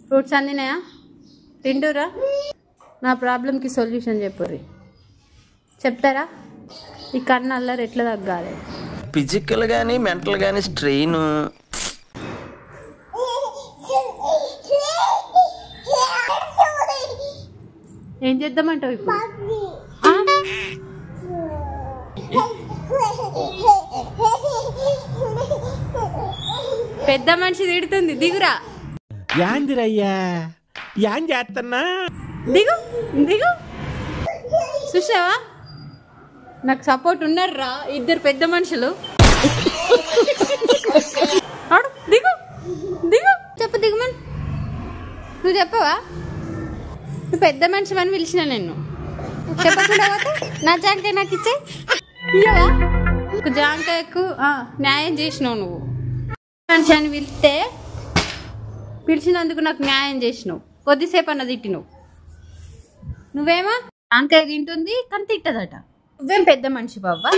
Fruits అందినాయా? తింటురా? నా ప్రాబ్లంకి solution చెప్పుర్రి. చెప్తారా? ఈ కన్ను అల్లరి ఎట్లా తగ్గాలి? ఫిజికల్ గానీ మెంటల్ గానీ స్ట్రెయిన్. ఏం చేద్దామంటావు ఇప్పుడు? పెద్ద మనిషి తిడుతుంది, దిగురా. యాందిరయ్యా యాం చేస్తున్నా? దిగు దిగు. చూసావా, నాకు సపోర్ట్ ఉన్నారా ఇద్దరు పెద్ద మనుషులు. దిగు దిగు. చెప్పు దిగుమని. నువ్వు చెప్పవా? నువ్వు పెద్ద మనిషి అని పిలిచిన నేను. చెప్పకుండా పోతే నా జాంకాయ నాకు ఇచ్చే ఇయ్యవా? ఒక జాంకాయకు న్యాయం చేసినావు నువ్వు. మనిషి అని పిలిచినందుకు నాకు న్యాయం చేసినావు. కొద్దిసేపు అన్న తిట్టినావు. నువ్వేమో జాంకాయ తింటుంది కానీ తిట్టదట. నువ్వేం పెద్ద మనిషి బాబా?